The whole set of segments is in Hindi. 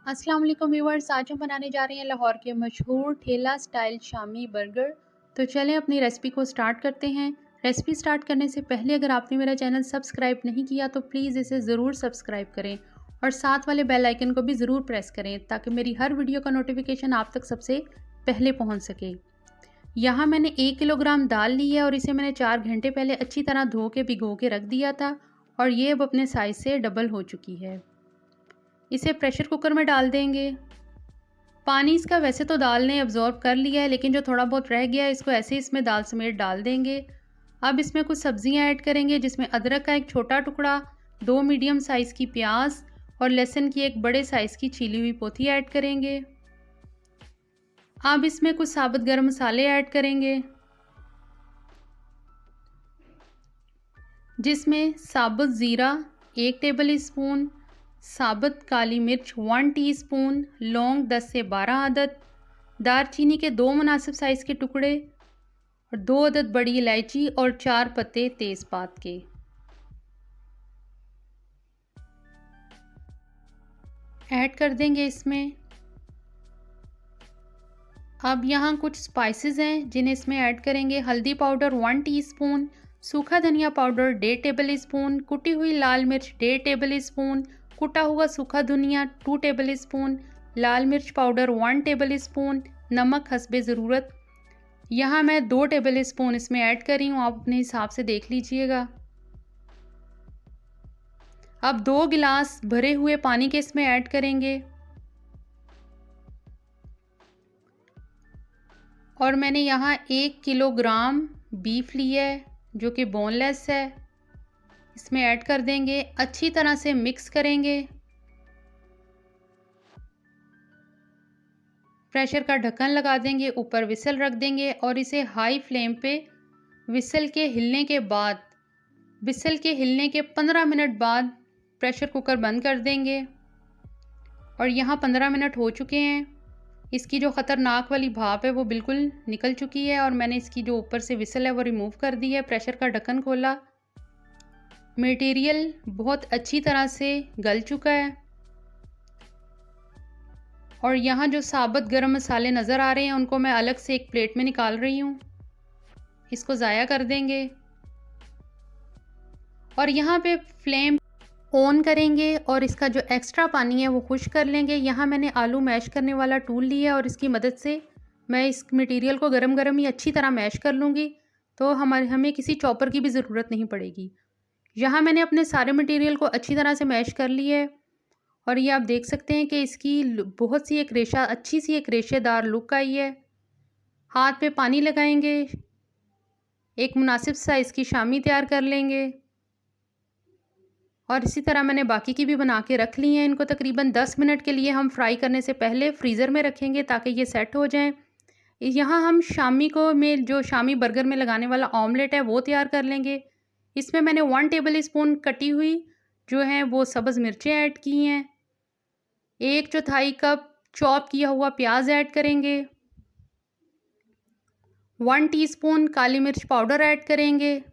अस्सलाम वालेकुम व्यूअर्स, आज हम बनाने जा रहे हैं लाहौर के मशहूर ठेला स्टाइल शामी बर्गर। तो चलें अपनी रेसिपी को स्टार्ट करते हैं। रेसिपी स्टार्ट करने से पहले अगर आपने मेरा चैनल सब्सक्राइब नहीं किया तो प्लीज़ इसे ज़रूर सब्सक्राइब करें और साथ वाले बेल आइकन को भी ज़रूर प्रेस करें ताकि मेरी हर वीडियो का नोटिफिकेशन आप तक सबसे पहले पहुँच सके। यहाँ मैंने 1 किलोग्राम दाल ली है और इसे मैंने 4 घंटे पहले अच्छी तरह धो के भिगो के रख दिया था और ये अब अपने साइज़ से डबल हो चुकी है। इसे प्रेशर कुकर में डाल देंगे। पानी इसका वैसे तो दाल ने अब्ज़ॉर्ब कर लिया है, लेकिन जो थोड़ा बहुत रह गया है इसको ऐसे ही इसमें दाल समेत डाल देंगे। अब इसमें कुछ सब्ज़ियाँ ऐड करेंगे, जिसमें अदरक का एक छोटा टुकड़ा, 2 मीडियम साइज़ की प्याज और लहसुन की एक बड़े साइज़ की छीली हुई पोथी ऐड करेंगे। अब इसमें कुछ साबुत गरम मसाले ऐड करेंगे, जिसमें साबुत ज़ीरा 1 टेबल स्पून, साबुत काली मिर्च 1 टीस्पून, लौंग 10 से 12 अदद, दालचीनी के 2 मुनासिब साइज़ के टुकड़े और 2 अदद बड़ी इलायची और 4 पत्ते तेज़पात के ऐड कर देंगे इसमें। अब यहाँ कुछ स्पाइसेस हैं जिन्हें इसमें ऐड करेंगे। हल्दी पाउडर 1 टीस्पून, सूखा धनिया पाउडर 1.5 टेबल स्पून, कुटी हुई लाल मिर्च 1.5 टेबल स्पून, कुटा हुआ सूखा धनिया 2 टेबल स्पून, लाल मिर्च पाउडर 1 टेबल स्पून, नमक हस्बे ज़रूरत। यहाँ मैं 2 टेबल स्पून इसमें ऐड कर रही हूँ, आप अपने हिसाब से देख लीजिएगा। अब 2 गिलास भरे हुए पानी के इसमें ऐड करेंगे और मैंने यहाँ 1 किलोग्राम बीफ लिया है जो कि बोनलेस है, इसमें ऐड कर देंगे। अच्छी तरह से मिक्स करेंगे। प्रेशर का ढक्कन लगा देंगे, ऊपर विसल रख देंगे और इसे हाई फ्लेम पे विसल के हिलने के 15 मिनट बाद प्रेशर कुकर बंद कर देंगे। और यहाँ 15 मिनट हो चुके हैं। इसकी जो ख़तरनाक वाली भाप है वो बिल्कुल निकल चुकी है और मैंने इसकी जो ऊपर से विसल है वो रिमूव कर दी है। प्रेशर का ढक्कन खोला, मटेरियल बहुत अच्छी तरह से गल चुका है और यहाँ जो साबुत गरम मसाले नज़र आ रहे हैं उनको मैं अलग से एक प्लेट में निकाल रही हूँ। इसको ज़ाया कर देंगे और यहाँ पे फ्लेम ऑन करेंगे और इसका जो एक्स्ट्रा पानी है वो खुश्क कर लेंगे। यहाँ मैंने आलू मैश करने वाला टूल लिया है और इसकी मदद से मैं इस मटेरियल को गरम गरम ही अच्छी तरह मैश कर लूँगी, तो हमें किसी चॉपर की भी ज़रूरत नहीं पड़ेगी। यहाँ मैंने अपने सारे मटेरियल को अच्छी तरह से मैश कर लिया है और ये आप देख सकते हैं कि इसकी बहुत सी अच्छी सी एक रेशेदार लुक आई है। हाथ पे पानी लगाएंगे, एक मुनासिब साइज़ की शामी तैयार कर लेंगे और इसी तरह मैंने बाकी की भी बना के रख ली हैं। इनको तकरीबन 10 मिनट के लिए हम फ्राई करने से पहले फ्रीज़र में रखेंगे ताकि ये सेट हो जाएं। यहाँ हम जो शामी बर्गर में लगाने वाला ऑमलेट है वो तैयार कर लेंगे। इसमें मैंने 1 टेबल स्पून कटी हुई जो है वो सब्ज़ मिर्चें ऐड की हैं। 1/4 कप चॉप किया हुआ प्याज ऐड करेंगे। 1 टीस्पून काली मिर्च पाउडर ऐड करेंगे।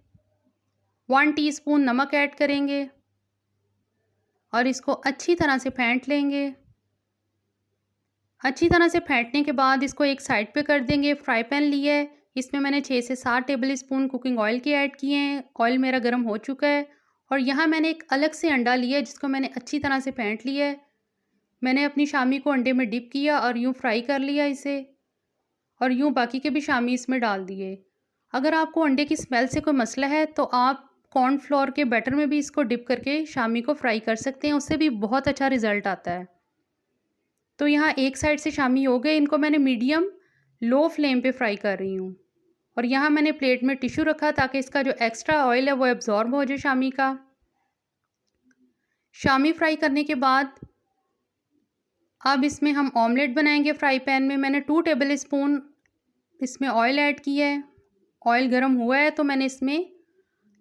1 टीस्पून नमक ऐड करेंगे और इसको अच्छी तरह से फेंट लेंगे। अच्छी तरह से फेंटने के बाद इसको एक साइड पे कर देंगे। फ्राई पैन लिया है, इसमें मैंने 6 से 7 टेबल स्पून कुकिंग ऑयल के ऐड किए हैं। ऑयल मेरा गर्म हो चुका है और यहाँ मैंने एक अलग से अंडा लिया है जिसको मैंने अच्छी तरह से फेंट लिया है। मैंने अपनी शामी को अंडे में डिप किया और यूँ फ्राई कर लिया इसे और यूँ बाकी के भी शामी इसमें डाल दिए। अगर आपको अंडे की स्मेल से कोई मसला है तो आप कॉर्नफ्लोर के बैटर में भी इसको डिप करके शामी को फ्राई कर सकते हैं, उससे भी बहुत अच्छा रिज़ल्ट आता है। तो यहाँ एक साइड से शामी हो गए, इनको मैंने मीडियम लो फ्लेम पे फ्राई कर रही हूँ और यहाँ मैंने प्लेट में टिश्यू रखा ताकि इसका जो एक्स्ट्रा ऑयल है वो एब्जॉर्ब हो जाए शामी का। शामी फ्राई करने के बाद अब इसमें हम ऑमलेट बनाएंगे। फ्राई पैन में मैंने 2 टेबल स्पून इसमें ऑयल ऐड किया है। ऑयल गर्म हुआ है तो मैंने इसमें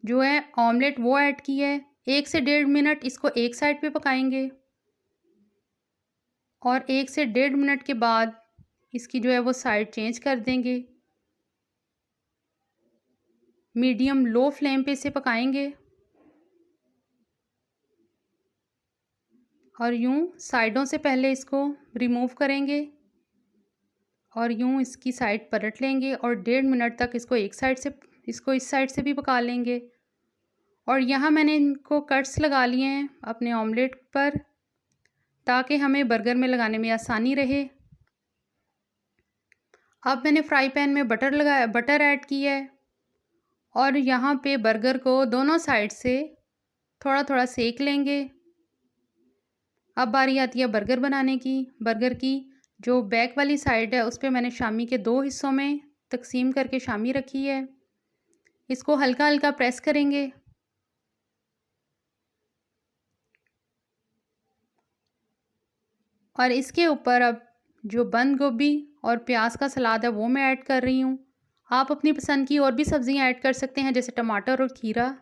जो है ऑमलेट वो ऐड किया है। 1 से 1.5 मिनट इसको एक साइड पे पकाएंगे और 1 से 1.5 मिनट के बाद इसकी जो है वो साइड चेंज कर देंगे। मीडियम लो फ्लेम पे इसे पकाएंगे और यूँ साइडों से पहले इसको रिमूव करेंगे और यूँ इसकी साइड पलट लेंगे और 1.5 मिनट तक इसको एक साइड से इसको इस साइड से भी पका लेंगे। और यहाँ मैंने इनको कट्स लगा लिए हैं अपने ऑमलेट पर, ताकि हमें बर्गर में लगाने में आसानी रहे। अब मैंने फ्राई पैन में बटर ऐड किया है और यहाँ पे बर्गर को दोनों साइड से थोड़ा थोड़ा सेक लेंगे। अब बारी आती है बर्गर बनाने की। बर्गर की जो बैक वाली साइड है उस पर मैंने शामी के 2 हिस्सों में तकसीम करके शामी रखी है। इसको हल्का हल्का प्रेस करेंगे और इसके ऊपर अब जो बंद गोभी और प्याज का सलाद है वो मैं ऐड कर रही हूँ। आप अपनी पसंद की और भी सब्जियां ऐड कर सकते हैं, जैसे टमाटर और खीरा।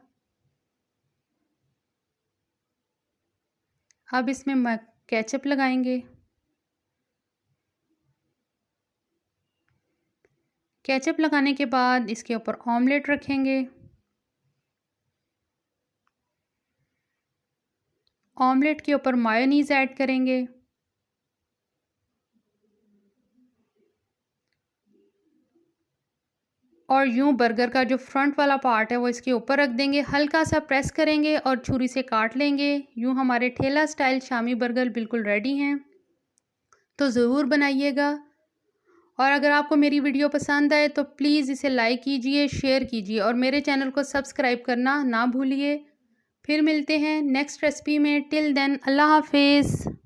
अब इसमें केचप लगाएंगे। केचप लगाने के बाद इसके ऊपर ऑमलेट रखेंगे। ऑमलेट के ऊपर मायोनीज़ ऐड करेंगे और यूं बर्गर का जो फ्रंट वाला पार्ट है वो इसके ऊपर रख देंगे, हल्का सा प्रेस करेंगे और छुरी से काट लेंगे। यूं हमारे ठेला स्टाइल शामी बर्गर बिल्कुल रेडी हैं, तो ज़रूर बनाइएगा। और अगर आपको मेरी वीडियो पसंद आए तो प्लीज़ इसे लाइक कीजिए, शेयर कीजिए और मेरे चैनल को सब्सक्राइब करना ना भूलिए। फिर मिलते हैं नेक्स्ट रेसिपी में। टिल देन अल्लाह हाफिज़।